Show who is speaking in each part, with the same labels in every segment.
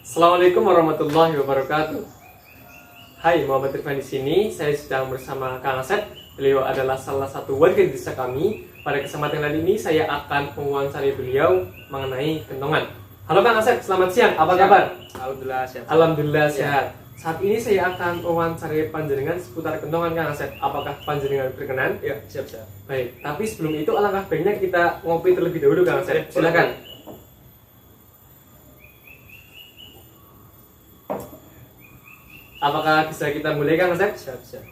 Speaker 1: Assalamualaikum warahmatullahi wabarakatuh. Hai, Muhammad Irfan di sini. Saya sedang bersama Kang Asep. Beliau adalah salah satu warga desa kami. Pada kesempatan kali ini saya akan mewawancari beliau mengenai kentongan. Halo Kang Asep, selamat siang. Apa kabar?
Speaker 2: Alhamdulillah sehat.
Speaker 1: Alhamdulillah sehat. Saat ini saya akan mewawancari panjenengan seputar kentongan Kang Asep. Apakah panjenengan berkenan?
Speaker 2: Ya, siap.
Speaker 1: Baik, tapi sebelum itu alangkah baiknya kita ngopi terlebih dahulu Kang Asep. Silakan. Apakah bisa kita mulai Kang Asep?
Speaker 2: Siap.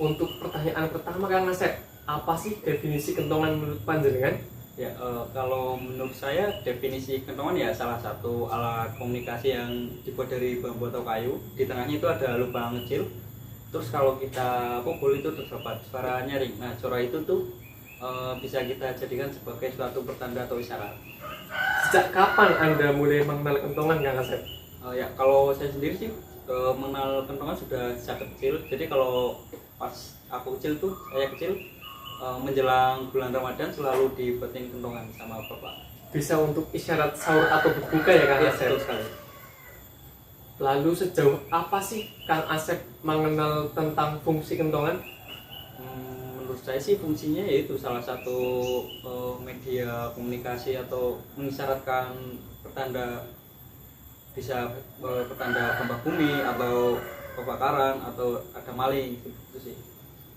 Speaker 1: Untuk pertanyaan pertama Kang Asep, apa sih definisi kentongan menurut panjenengan?
Speaker 2: Ya, kalau menurut saya definisi kentongan ya salah satu alat komunikasi yang dibuat dari bambu atau kayu. Di tengahnya itu ada lubang kecil. Terus kalau kita pukul itu terdapat suara nyaring. Nah, suara itu tuh bisa kita jadikan sebagai suatu pertanda atau isyarat.
Speaker 1: Sejak kapan Anda mulai mengenal kentongan Kang Asep?
Speaker 2: Ya, kalau saya sendiri sih mengenal kentongan sudah sejak kecil. Jadi kalau pas aku kecil tuh, saya kecil menjelang bulan Ramadan selalu dipeting kentongan sama bapak.
Speaker 1: Bisa untuk isyarat sahur atau berbuka ya Kang
Speaker 2: Ya,
Speaker 1: Asep?
Speaker 2: betul sekali.
Speaker 1: Lalu sejauh apa sih Kang Asep mengenal tentang fungsi kentongan?
Speaker 2: Menurut saya sih fungsinya yaitu salah satu media komunikasi atau mengisyaratkan pertanda, bisa pertanda gempa bumi atau kebakaran atau ada maling gitu sih.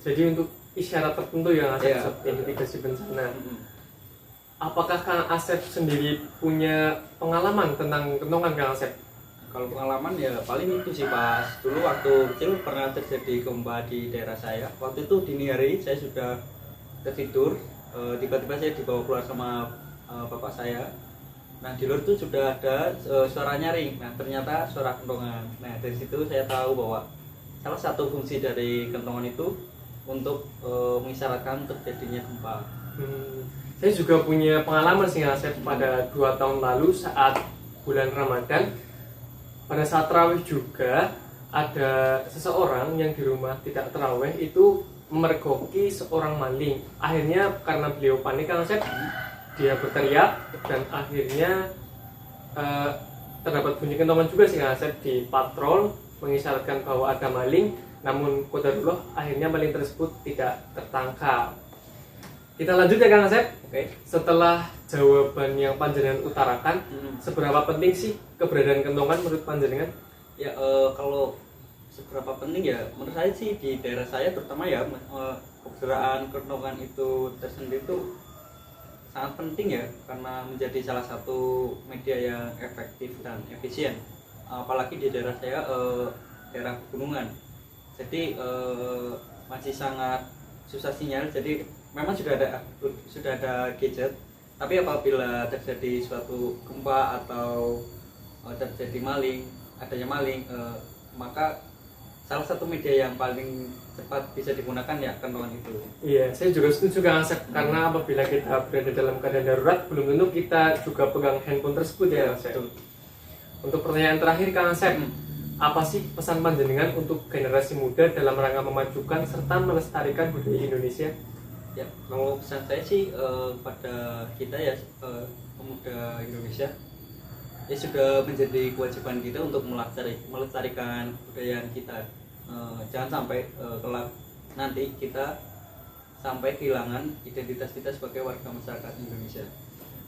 Speaker 1: Jadi untuk isyarat tertentu ya Kang Asep,
Speaker 2: Iya.
Speaker 1: seperti mitigasi bencana. Apakah Kang Asep sendiri punya pengalaman tentang kentongan Kang Asep?
Speaker 2: Kalau pengalaman ya paling itu sih, pas dulu waktu kecil pernah terjadi gempa di daerah saya. Waktu itu dini hari saya sudah tertidur, tiba-tiba saya dibawa keluar sama bapak saya. Nah, di luar itu sudah ada suara nyaring. Nah, ternyata suara kentongan. Nah, dari situ saya tahu bahwa salah satu fungsi dari kentongan itu untuk mengisyaratkan terjadinya gempa.
Speaker 1: Saya juga punya pengalaman sih Kang Asep pada 2 tahun lalu saat bulan Ramadan. Pada saat tarawih juga ada seseorang yang di rumah tidak tarawih itu memergoki seorang maling. Akhirnya karena beliau panik Kang Asep, dia berteriak dan akhirnya terdapat bunyi kentongan juga sih Kang Asep di patrol mengisyaratkan bahwa ada maling. Namun qadarullah akhirnya maling tersebut tidak tertangkap. Kita lanjut ya Kang Asep.
Speaker 2: Oke.
Speaker 1: Setelah jawaban yang panjenengan utarakan, seberapa penting sih keberadaan kentongan menurut panjenengan?
Speaker 2: Ya, kalau seberapa penting ya menurut saya sih di daerah saya terutama ya, keberadaan kentongan itu tersendiri itu sangat penting ya, karena menjadi salah satu media yang efektif dan efisien. Apalagi di daerah saya daerah pegunungan. Jadi masih sangat susah sinyal. Jadi memang sudah ada gadget, tapi apabila terjadi suatu gempa atau terjadi adanya maling, maka salah satu media yang paling cepat bisa digunakan ya kentongan itu.
Speaker 1: Iya, saya juga setuju Kang Asep, karena apabila kita berada dalam keadaan darurat, belum tentu kita juga pegang handphone tersebut ya Kang Asep. Untuk pertanyaan terakhir Kang Asep, apa sih pesan panjenengan untuk generasi muda dalam rangka memajukan serta melestarikan budaya Indonesia?
Speaker 2: Ya, kalau pesan saya sih pada kita ya, pemuda Indonesia, ya sudah menjadi kewajiban kita untuk melestarikan kebudayaan kita. Jangan sampai kelak nanti kita sampai kehilangan identitas kita sebagai warga masyarakat Indonesia.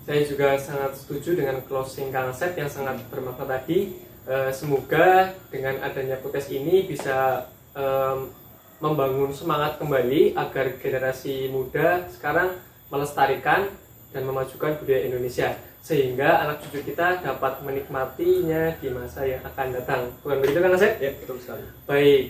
Speaker 1: Saya juga sangat setuju dengan closing Kang Asep yang sangat bermakna tadi. Semoga dengan adanya podcast ini bisa membangun semangat kembali agar generasi muda sekarang melestarikan dan memajukan budaya Indonesia, sehingga anak cucu kita dapat menikmatinya di masa yang akan datang. Bukan begitu Kang Asep?
Speaker 2: Ya, betul sekali.
Speaker 1: Baik,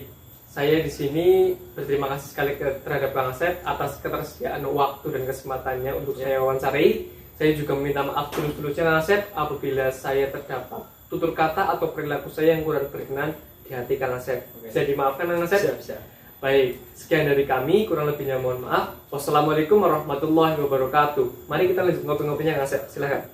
Speaker 1: saya di sini berterima kasih sekali terhadap Kang Asep atas ketersediaan waktu dan kesempatannya untuk saya wawancari. Saya juga meminta maaf tulus-tulusnya Kang Asep apabila saya terdapat tutur kata atau perilaku saya yang kurang berkenan di hati Kang Asep. Bisa dimaafkan Kang Asep?
Speaker 2: Bisa.
Speaker 1: Baik, sekian dari kami, kurang lebihnya mohon maaf. Wassalamualaikum warahmatullahi wabarakatuh. Mari kita lanjut ngopi-ngopinya Kang Asep, silahkan.